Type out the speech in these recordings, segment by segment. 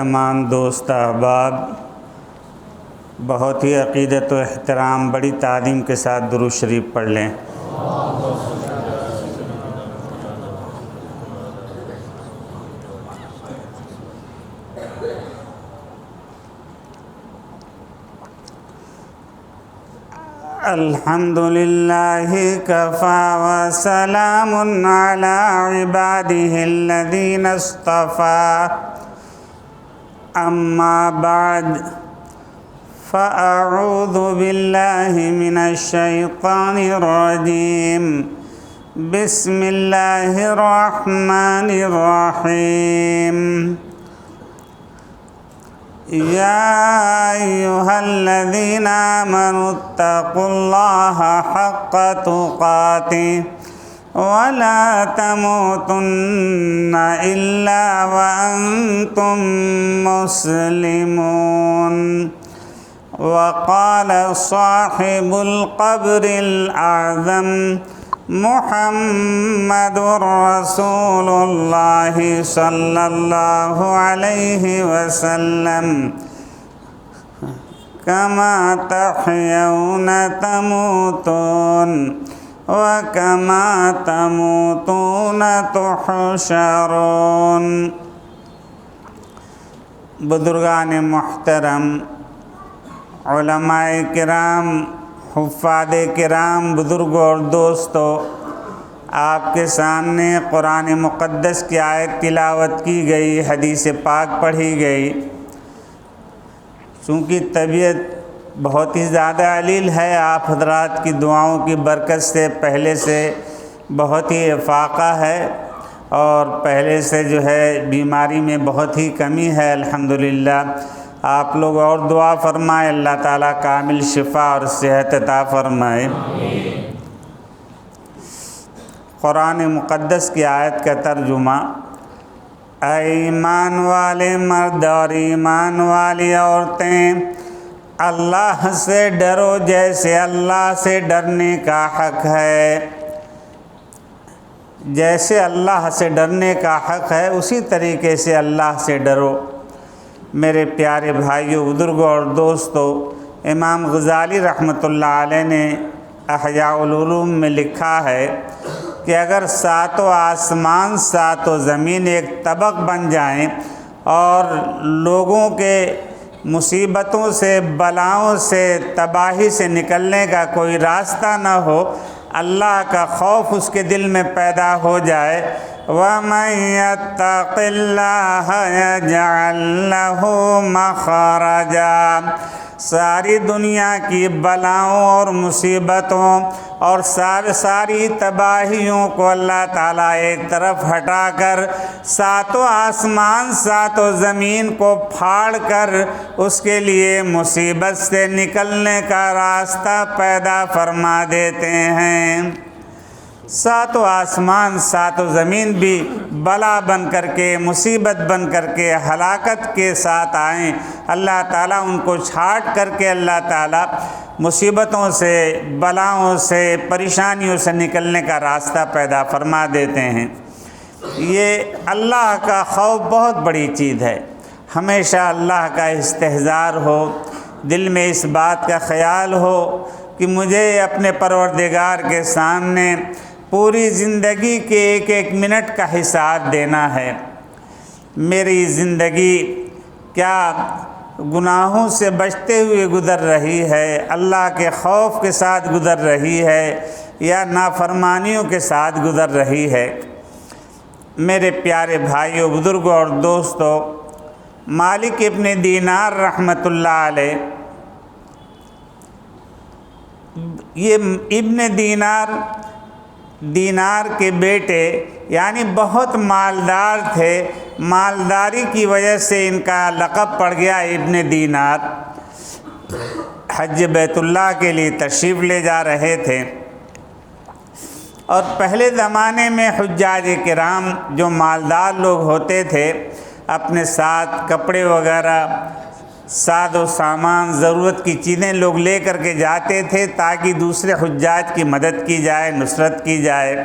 تمام دوست احباب بہت ہی عقیدت و احترام بڑی تعظیم کے ساتھ درود شریف پڑھ لیں۔ الحمدللہ کفا وسلام علی عبادہ الذین اصطفیٰ اما بعد فاعوذ باللہ من الشیطان الرجیم بسم اللہ الرحمن الرحیم یا ایہا الذین آمنوا اتقوا اللہ حق تقاتہ ولا تموتن الا وانتم مسلمون وقال صاحب القبر الاعظم محمد رسول اللہ صلی اللہ علیہ وسلم کما تحیون تموتون وکما تموتون تحشرون۔ بزرگان محترم، علماء کرام، حفاظ کرام، بزرگوں اور دوستو، آپ کے سامنے قرآن مقدس کی آیت تلاوت کی گئی، حدیث پاک پڑھی گئی۔ چونکہ طبیعت بہت ہی زیادہ علیل ہے، آپ حضرات کی دعاؤں کی برکت سے پہلے سے بہت ہی افاقہ ہے اور پہلے سے جو ہے بیماری میں بہت ہی کمی ہے الحمدللہ۔ آپ لوگ اور دعا فرمائے، اللہ تعالیٰ کامل شفا اور صحت عطا فرمائے۔ قرآن مقدس کی آیت کا ترجمہ: اے ایمان والے مرد اور ایمان والی عورتیں، اللہ سے ڈرو جیسے اللہ سے ڈرنے کا حق ہے۔ جیسے اللہ سے ڈرنے کا حق ہے اسی طریقے سے اللہ سے ڈرو۔ میرے پیارے بھائیوں، بزرگوں اور دوستو، امام غزالی رحمۃ اللہ علیہ نے احیاء العلوم میں لکھا ہے کہ اگر ساتوں آسمان ساتوں زمین ایک طبق بن جائیں اور لوگوں کے مصیبتوں سے، بلاؤں سے، تباہی سے نکلنے کا کوئی راستہ نہ ہو، اللہ کا خوف اس کے دل میں پیدا ہو جائے، وَمَن يَتَّقِ اللَّهَ يَجْعَل لَّهُ مَخْرَجًا، ساری دنیا کی بلاؤں اور مصیبتوں اور ساری تباہیوں کو اللہ تعالیٰ ایک طرف ہٹا کر ساتوں آسمان ساتوں زمین کو پھاڑ کر اس کے لیے مصیبت سے نکلنے کا راستہ پیدا فرما دیتے ہیں۔ ساتوں آسمان ساتوں زمین بھی بلا بن کر کے، مصیبت بن کر کے، ہلاکت کے ساتھ آئیں، اللہ تعالیٰ ان کو چھاٹ کر کے اللہ تعالیٰ مصیبتوں سے، بلاؤں سے، پریشانیوں سے نکلنے کا راستہ پیدا فرما دیتے ہیں۔ یہ اللہ کا خوف بہت بڑی چیز ہے۔ ہمیشہ اللہ کا استحضار ہو، دل میں اس بات کا خیال ہو کہ مجھے اپنے پروردگار کے سامنے پوری زندگی کے ایک ایک منٹ کا حساب دینا ہے۔ میری زندگی کیا گناہوں سے بچتے ہوئے گزر رہی ہے، اللہ کے خوف کے ساتھ گزر رہی ہے، یا نافرمانیوں کے ساتھ گزر رہی ہے؟ میرے پیارے بھائیوں، بزرگوں اور دوستو، مالک ابن دینار رحمۃ اللہ علیہ، یہ ابن دینار کے بیٹے یعنی بہت مالدار تھے، مالداری کی وجہ سے ان کا لقب پڑ گیا ابن دینار۔ حج بیت اللہ کے لیے تشریف لے جا رہے تھے اور پہلے زمانے میں حجاج کرام جو مالدار لوگ ہوتے تھے اپنے ساتھ کپڑے وغیرہ، ساز و سامان، ضرورت کی چیزیں لوگ لے کر کے جاتے تھے تاکہ دوسرے حجاج کی مدد کی جائے، نصرت کی جائے۔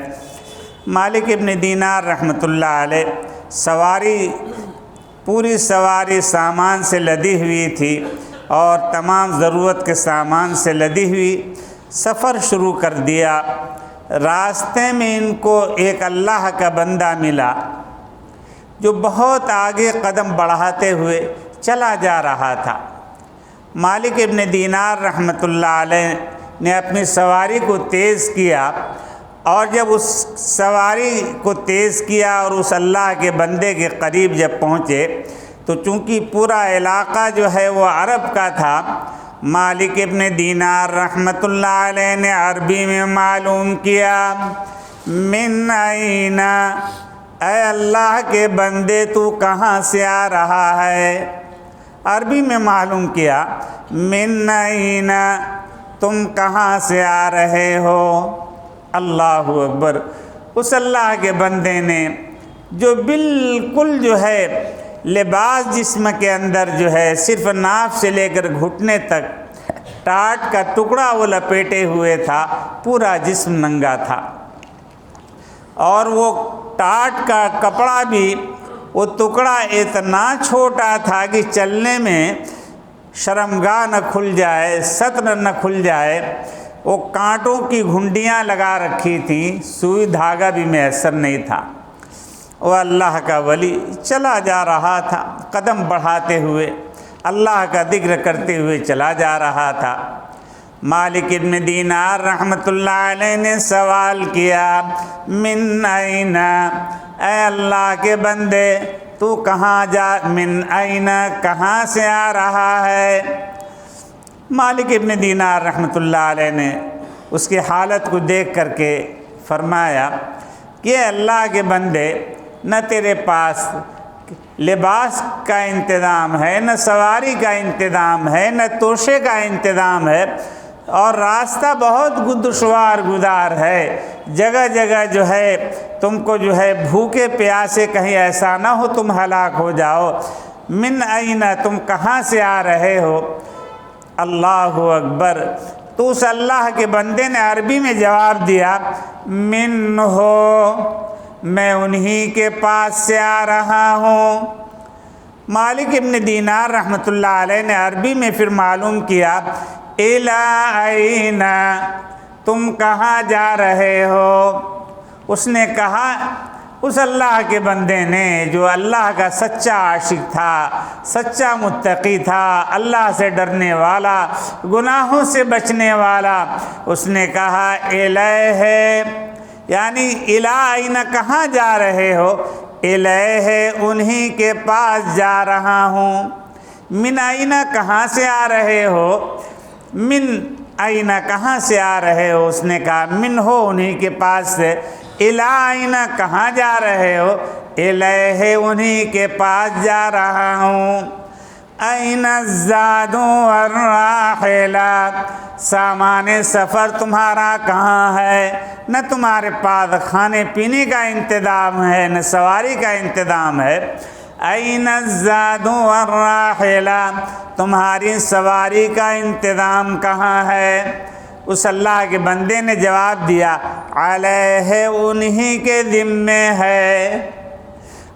مالک ابن دینار رحمۃ اللہ علیہ سواری پوری سواری سامان سے لدی ہوئی تھی اور تمام ضرورت کے سامان سے لدی ہوئی سفر شروع کر دیا۔ راستے میں ان کو ایک اللہ کا بندہ ملا جو بہت آگے قدم بڑھاتے ہوئے چلا جا رہا تھا۔ مالک ابن دینار رحمۃ اللہ علیہ نے اپنی سواری کو تیز کیا، اور جب اس سواری کو تیز کیا اور اس اللہ کے بندے کے قریب جب پہنچے تو چونکہ پورا علاقہ جو ہے وہ عرب کا تھا، مالک ابن دینار رحمۃ اللہ علیہ نے عربی میں معلوم کیا، من این، اے اللہ کے بندے تو کہاں سے آ رہا ہے؟ عربی میں معلوم کیا، من این، تم کہاں سے آ رہے ہو؟ اللہ اکبر۔ اس اللہ کے بندے نے جو بالکل جو ہے لباس جسم کے اندر جو ہے صرف ناف سے لے کر گھٹنے تک ٹاٹ کا ٹکڑا وہ لپیٹے ہوئے تھا، پورا جسم ننگا تھا، اور وہ ٹاٹ کا کپڑا بھی وہ ٹکڑا اتنا چھوٹا تھا کہ چلنے میں شرمگاہ نہ کھل جائے، ستر نہ کھل جائے۔ وہ کانٹوں کی گھنڈیاں لگا رکھی تھیں، سوئی دھاگا بھی میسر نہیں تھا۔ وہ اللہ کا ولی چلا جا رہا تھا، قدم بڑھاتے ہوئے اللہ کا ذکر کرتے ہوئے چلا جا رہا تھا۔ مالک ابن دینار رحمۃ اللہ علیہ نے سوال کیا، من این، اے اللہ کے بندے تو کہاں من این، کہاں سے آ رہا ہے؟ مالک ابن دینار رحمۃ اللہ علیہ نے اس کی حالت کو دیکھ کر کے فرمایا کہ اللہ کے بندے، نہ تیرے پاس لباس کا انتظام ہے، نہ سواری کا انتظام ہے، نہ توشے کا انتظام ہے، اور راستہ بہت دشوار گزار ہے، جگہ جگہ جو ہے تم کو جو ہے بھوکے پیاسے کہیں ایسا نہ ہو تم ہلاک ہو جاؤ۔ من این، تم کہاں سے آ رہے ہو؟ اللہ اکبر۔ تو اس اللہ کے بندے نے عربی میں جواب دیا، من ہو، میں انہی کے پاس سے آ رہا ہوں۔ مالک ابن دینار رحمۃ اللہ علیہ نے عربی میں پھر معلوم کیا، الی این، تم کہاں جا رہے ہو؟ اس نے کہا، اس اللہ کے بندے نے جو اللہ کا سچا عاشق تھا، سچا متقی تھا، اللہ سے ڈرنے والا، گناہوں سے بچنے والا، اس نے کہا الیہ، یعنی الی، کہاں جا رہے ہو؟ الیہ، انہی کے پاس جا رہا ہوں۔ من این، کہاں سے آ رہے ہو؟ من این، کہاں سے آ رہے ہو؟ اس نے کہا من ہو، انہی کے پاس سے۔ الی این، کہاں جا رہے ہو؟ الیہ، انہی کے پاس جا رہا ہوں۔ این الزاد والراحلہ، سامان سفر تمہارا کہاں ہے؟ نہ تمہارے پاس کھانے پینے کا انتظام ہے، نہ سواری کا انتظام ہے۔ این الزاد والراحلہ، تمہاری سواری کا انتظام کہاں ہے؟ اس اللہ کے بندے نے جواب دیا، علیہ، انہی کے ذمے ہے،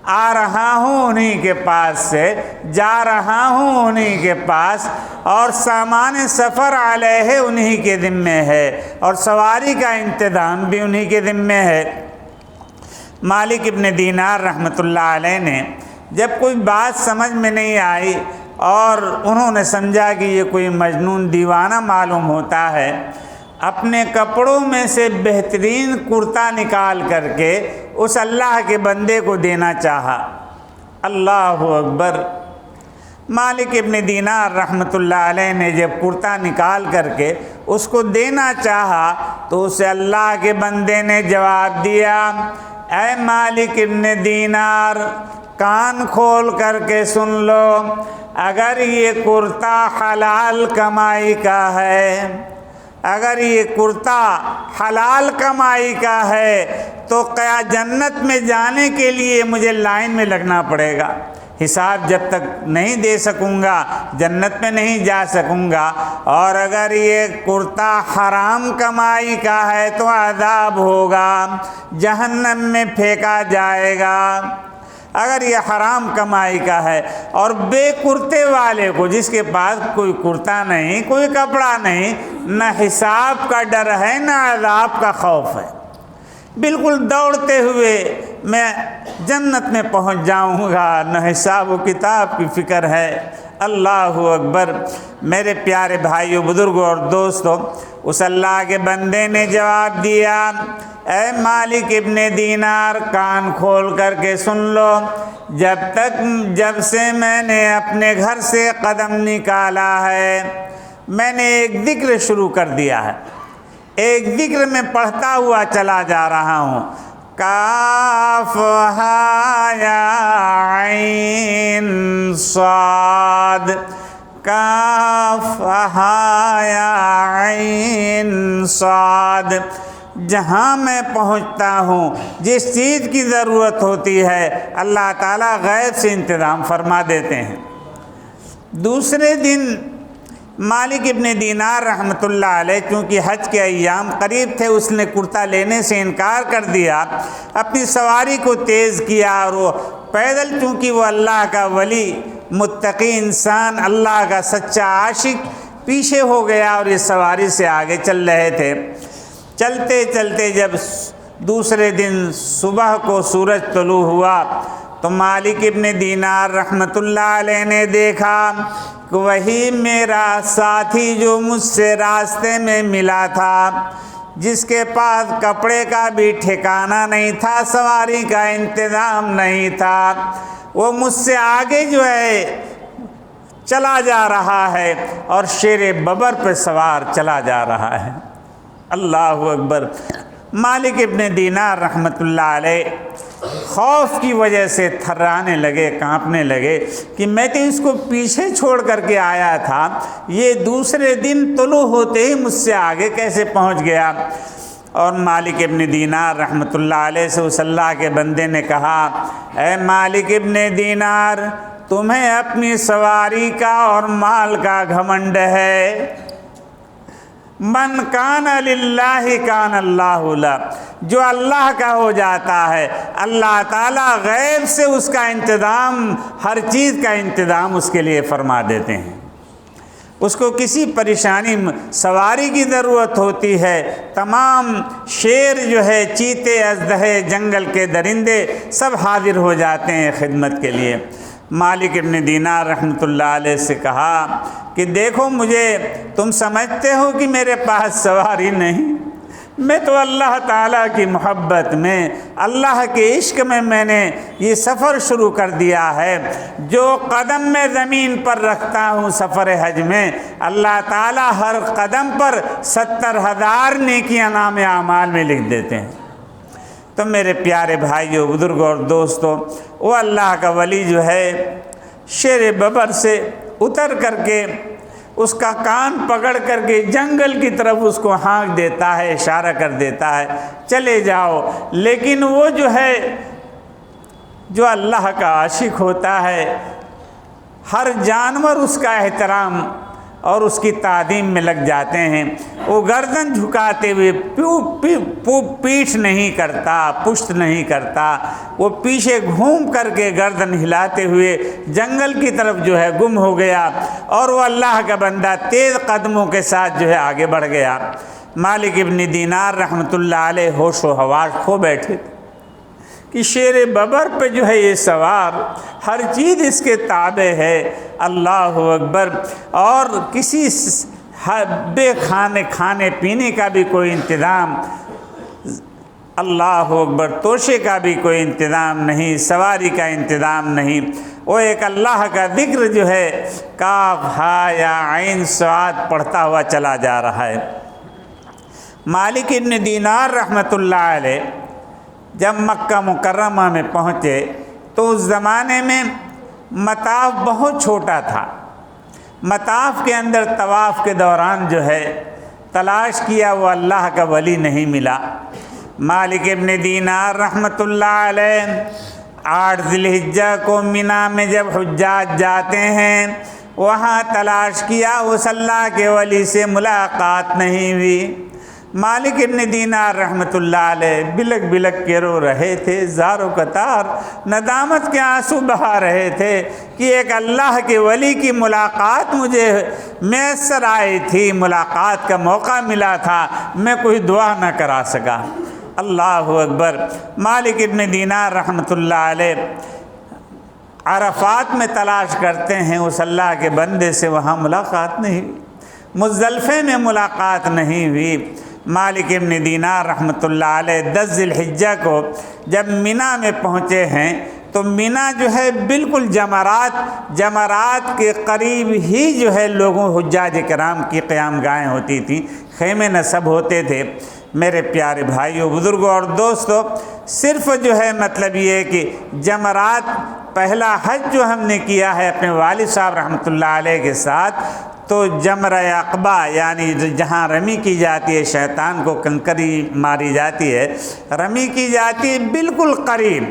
آ رہا ہوں انہی کے پاس سے، جا رہا ہوں انہی کے پاس، اور سامان سفر علیہ انہی کے ذمے ہے، اور سواری کا انتظام بھی انہی کے ذمے ہے۔ مالک ابن دینار رحمۃ اللہ علیہ نے جب کوئی بات سمجھ میں نہیں آئی اور انہوں نے سمجھا کہ یہ کوئی مجنون دیوانہ معلوم ہوتا ہے، اپنے کپڑوں میں سے بہترین کرتا نکال کر کے اس اللہ کے بندے کو دینا چاہا۔ اللہ اکبر۔ مالک ابن دینار رحمۃ اللہ علیہ نے جب کرتا نکال کر کے اس کو دینا چاہا تو اسے اللہ کے بندے نے جواب دیا، اے مالک ابن دینار، کان کھول کر کے سن لو، اگر یہ کرتا حلال کمائی کا ہے، اگر یہ کرتا حلال کمائی کا ہے تو کیا جنت میں جانے کے لیے مجھے لائن میں لگنا پڑے گا، حساب جب تک نہیں دے سکوں گا جنت میں نہیں جا سکوں گا، اور اگر یہ کرتا حرام کمائی کا ہے تو عذاب ہوگا، جہنم میں پھینکا جائے گا۔ اگر یہ حرام کمائی کا ہے اور بے کرتے والے کو، جس کے پاس کوئی کرتا نہیں، کوئی کپڑا نہیں، نہ حساب کا ڈر ہے نہ عذاب کا خوف ہے، بالکل دوڑتے ہوئے میں جنت میں پہنچ جاؤں گا، نہ حساب و کتاب کی فکر ہے۔ اللہ اکبر۔ میرے پیارے بھائیوں، بزرگوں اور دوستوں، اس اللہ کے بندے نے جواب دیا، اے مالک ابن دینار، کان کھول کر کے سن لو، جب سے میں نے اپنے گھر سے قدم نکالا ہے، میں نے ایک ذکر شروع کر دیا ہے، ایک ذکر میں پڑھتا ہوا چلا جا رہا ہوں، کاف ہا یا عین صاد، کاف ہا یا عین صاد۔ جہاں میں پہنچتا ہوں، جس چیز کی ضرورت ہوتی ہے، اللہ تعالیٰ غیب سے انتظام فرما دیتے ہیں۔ دوسرے دن مالک ابن دینار رحمۃ اللہ علیہ، چونکہ حج کے ایام قریب تھے، اس نے کرتا لینے سے انکار کر دیا، اپنی سواری کو تیز کیا، اور وہ پیدل، چونکہ وہ اللہ کا ولی، متقی انسان، اللہ کا سچا عاشق، پیچھے ہو گیا اور اس سواری سے آگے چل رہے تھے۔ چلتے چلتے جب دوسرے دن صبح کو سورج طلوع ہوا تو مالک ابن دینار رحمۃ اللہ علیہ نے دیکھا کہ وہی میرا ساتھی جو مجھ سے راستے میں ملا تھا، جس کے پاس کپڑے کا بھی ٹھکانہ نہیں تھا، سواری کا انتظام نہیں تھا، وہ مجھ سے آگے جو ہے چلا جا رہا ہے اور شیر ببر پہ سوار چلا جا رہا ہے۔ اللہ اکبر۔ مالک ابن دینار رحمۃ اللہ علیہ خوف کی وجہ سے تھرانے لگے، کانپنے لگے کہ میں تو اس کو پیچھے چھوڑ کر کے آیا تھا، یہ دوسرے دن طلوع ہوتے ہی مجھ سے آگے کیسے پہنچ گیا؟ اور مالک ابن دینار رحمۃ اللہ علیہ سے اس اللہ کے بندے نے کہا، اے مالک ابن دینار، تمہیں اپنی سواری کا اور مال کا گھمنڈ ہے۔ من کان للہ کان اللہ لہ، جو اللہ کا ہو جاتا ہے، اللہ تعالیٰ غیب سے اس کا انتظام، ہر چیز کا انتظام اس کے لیے فرما دیتے ہیں۔ اس کو کسی پریشانی، سواری کی ضرورت ہوتی ہے، تمام شیر جو ہے، چیتے، اژدہے، جنگل کے درندے سب حاضر ہو جاتے ہیں خدمت کے لیے۔ مالک ابن دینار رحمۃ اللہ علیہ سے کہا کہ دیکھو، مجھے تم سمجھتے ہو کہ میرے پاس سواری نہیں، میں تو اللہ تعالیٰ کی محبت میں، اللہ کے عشق میں نے یہ سفر شروع کر دیا ہے۔ جو قدم میں زمین پر رکھتا ہوں سفر حج میں، اللہ تعالیٰ ہر قدم پر 70,000 نیکیاں نام اعمال میں لکھ دیتے ہیں۔ تو میرے پیارے بھائیوں، بزرگوں اور دوستوں، وہ اللہ کا ولی جو ہے شیر ببر سے اتر کر کے اس کا کان پکڑ کر کے جنگل کی طرف اس کو ہانک دیتا ہے، اشارہ کر دیتا ہے، چلے جاؤ۔ لیکن وہ جو ہے، جو اللہ کا عاشق ہوتا ہے، ہر جانور اس کا احترام اور اس کی تعظیم میں لگ جاتے ہیں۔ وہ گردن جھکاتے ہوئے پیٹھ نہیں کرتا، پشت نہیں کرتا، وہ پیچھے گھوم کر کے گردن ہلاتے ہوئے جنگل کی طرف جو ہے گم ہو گیا، اور وہ اللہ کا بندہ تیز قدموں کے ساتھ جو ہے آگے بڑھ گیا۔ مالک ابن دینار رحمۃ اللہ علیہ ہوش و حواس کھو بیٹھے تھے کہ شیر ببر پہ جو ہے یہ سوار، ہر چیز اس کے تابع ہے۔ اللہ اکبر۔ اور کسی بے کھانے پینے کا بھی کوئی انتظام، اللہ اکبر، توشے کا بھی کوئی انتظام نہیں، سواری کا انتظام نہیں۔ وہ ایک اللہ کا ذکر جو ہے کاف ہا یا عین صاد پڑھتا ہوا چلا جا رہا ہے۔ مالک ابن دینار رحمۃ اللہ علیہ جب مکہ مکرمہ میں پہنچے تو اس زمانے میں مطاف بہت چھوٹا تھا۔ مطاف کے اندر طواف کے دوران جو ہے تلاش کیا، وہ اللہ کا ولی نہیں ملا۔ مالک ابن دینار رحمۃ اللہ علیہ 8 ذی الحجہ کو مینا میں جب حجاج جاتے ہیں، وہاں تلاش کیا، اس اللہ کے ولی سے ملاقات نہیں ہوئی۔ مالک ابن دینار رحمۃ اللہ علیہ بلک بلک کے رو رہے تھے، زار و قطار ندامت کے آنسو بہا رہے تھے کہ ایک اللہ کے ولی کی ملاقات مجھے میسر آئی تھی، ملاقات کا موقع ملا تھا، میں کوئی دعا نہ کرا سکا۔ اللہ اکبر۔ مالک ابن دینار رحمۃ اللہ علیہ عرفات میں تلاش کرتے ہیں اس اللہ کے بندے سے، وہاں ملاقات نہیں ہوئی، مزدلفے میں ملاقات نہیں ہوئی۔ مالک ابن دینار رحمۃ اللہ علیہ 10 ذی الحجہ کو جب مینا میں پہنچے ہیں تو مینا جو ہے بالکل جمرات کے قریب ہی جو ہے لوگوں حجاج کرام کی قیام گاہیں ہوتی تھیں، خیمے نصب ہوتے تھے۔ میرے پیارے بھائیوں، بزرگوں اور دوستوں، صرف جو ہے مطلب یہ ہے کہ جمرات پہلا حج جو ہم نے کیا ہے اپنے والد صاحب رحمۃ اللہ علیہ کے ساتھ، تو جمرہ عقبہ یعنی جہاں رمی کی جاتی ہے، شیطان کو کنکری ماری جاتی ہے، رمی کی جاتی ہے بالکل قریب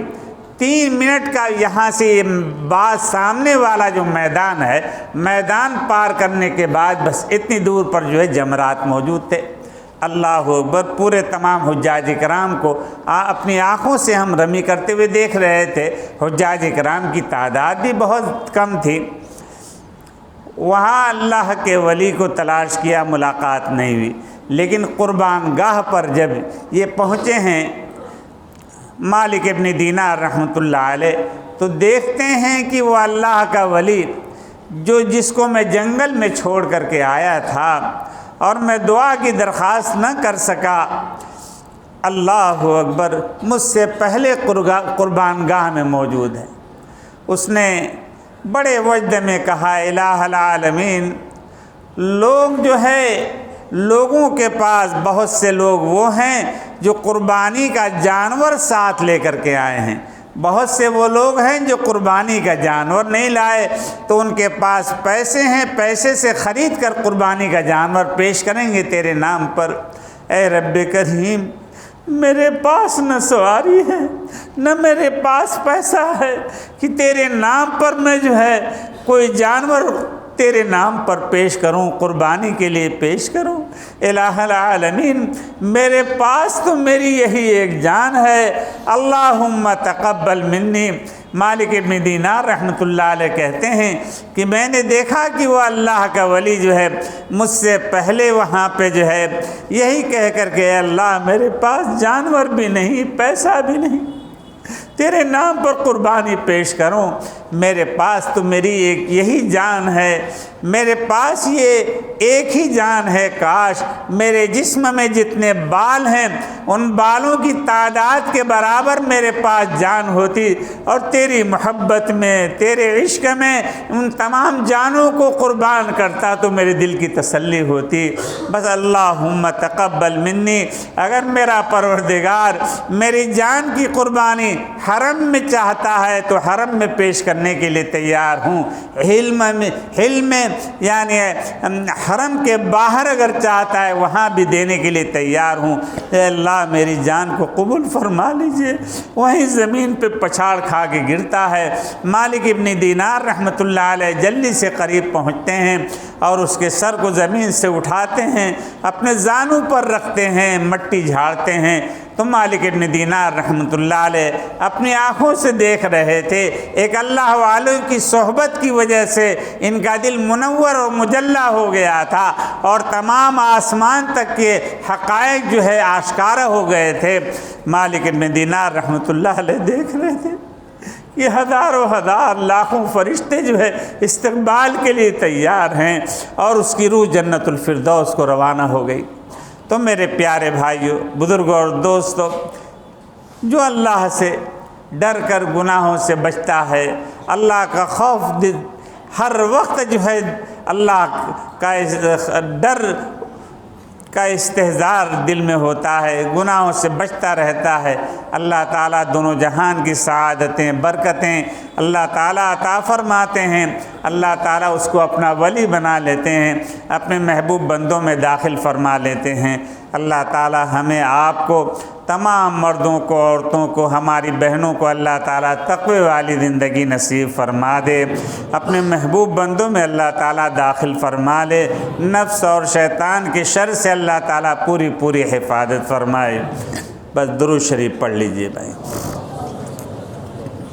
3 منٹ کا یہاں سے بعد سامنے والا جو میدان ہے، میدان پار کرنے کے بعد بس اتنی دور پر جو ہے جمرات موجود تھے۔ اللہ اکبر۔ پورے تمام حجاج کرام کو اپنی آنکھوں سے ہم رمی کرتے ہوئے دیکھ رہے تھے۔ حجاج کرام کی تعداد بھی بہت کم تھی۔ وہاں اللہ کے ولی کو تلاش کیا، ملاقات نہیں ہوئی، لیکن قربان گاہ پر جب یہ پہنچے ہیں مالک ابن دینار رحمۃ اللہ علیہ، تو دیکھتے ہیں کہ وہ اللہ کا ولی جس کو میں جنگل میں چھوڑ کر کے آیا تھا اور میں دعا کی درخواست نہ کر سکا، اللہ اکبر، مجھ سے پہلے قربان گاہ میں موجود ہے۔ اس نے بڑے وجد میں کہا، الہ العالمین، لوگ جو ہے لوگوں کے پاس بہت سے لوگ وہ ہیں جو قربانی کا جانور ساتھ لے کر کے آئے ہیں، بہت سے وہ لوگ ہیں جو قربانی کا جانور نہیں لائے، تو ان کے پاس پیسے ہیں، پیسے سے خرید کر قربانی کا جانور پیش کریں گے تیرے نام پر۔ اے رب کریم، میرے پاس نہ سواری ہے، نہ میرے پاس پیسہ ہے کہ تیرے نام پر میں جو ہے کوئی جانور تیرے نام پر پیش کروں، قربانی کے لیے پیش کروں۔ الہ العالمین، میرے پاس تو میری یہی ایک جان ہے، اللہم تقبل منی۔ مالک ابن دینار رحمۃ اللہ علیہ کہتے ہیں کہ میں نے دیکھا کہ وہ اللہ کا ولی جو ہے مجھ سے پہلے وہاں پہ جو ہے یہی کہہ کر کے، اللہ میرے پاس جانور بھی نہیں، پیسہ بھی نہیں، تیرے نام پر قربانی پیش کروں، میرے پاس تو میری ایک یہی جان ہے، میرے پاس یہ ایک ہی جان ہے، کاش میرے جسم میں جتنے بال ہیں ان بالوں کی تعداد کے برابر میرے پاس جان ہوتی، اور تیری محبت میں، تیرے عشق میں ان تمام جانوں کو قربان کرتا تو میرے دل کی تسلی ہوتی۔ بس اللہم تقبل منی، اگر میرا پروردگار میری جان کی قربانی حرم میں چاہتا ہے تو حرم میں پیش کرنے کے لیے تیار ہوں، حلم میں یعنی حرم کے باہر اگر چاہتا ہے وہاں بھی دینے کے لیے تیار ہوں۔ اے اللہ میری جان کو قبول فرما لیجئے۔ وہیں زمین پہ پچھاڑ کھا کے گرتا ہے۔ مالک ابن دینار رحمۃ اللہ علیہ جلدی سے قریب پہنچتے ہیں اور اس کے سر کو زمین سے اٹھاتے ہیں، اپنے زانوں پر رکھتے ہیں، مٹی جھاڑتے ہیں، تو مالک ابن دینار رحمۃ اللہ علیہ اپنی آنکھوں سے دیکھ رہے تھے، ایک اللہ والوں کی صحبت کی وجہ سے ان کا دل منور اور مجلہ ہو گیا تھا، اور تمام آسمان تک کے حقائق جو ہے آشکارا ہو گئے تھے۔ مالک ابن دینار رحمۃ اللہ علیہ دیکھ رہے تھے کہ ہزاروں ہزار لاکھوں فرشتے جو ہے استقبال کے لیے تیار ہیں، اور اس کی روح جنت الفردوس کو روانہ ہو گئی۔ تو میرے پیارے بھائیوں، بزرگوں اور دوستوں، جو اللہ سے ڈر کر گناہوں سے بچتا ہے، اللہ کا خوف ہر وقت جو ہے اللہ کا ڈر کا استحضار دل میں ہوتا ہے، گناہوں سے بچتا رہتا ہے، اللہ تعالیٰ دونوں جہان کی سعادتیں، برکتیں اللہ تعالیٰ عطا فرماتے ہیں، اللہ تعالیٰ اس کو اپنا ولی بنا لیتے ہیں، اپنے محبوب بندوں میں داخل فرما لیتے ہیں۔ اللہ تعالیٰ ہمیں آپ کو تمام مردوں کو، عورتوں کو، ہماری بہنوں کو اللہ تعالیٰ تقوی والی زندگی نصیب فرما دے، اپنے محبوب بندوں میں اللہ تعالیٰ داخل فرما لے، نفس اور شیطان کے شر سے اللہ تعالیٰ پوری حفاظت فرمائے۔ بس درود شریف پڑھ لیجئے بھائی۔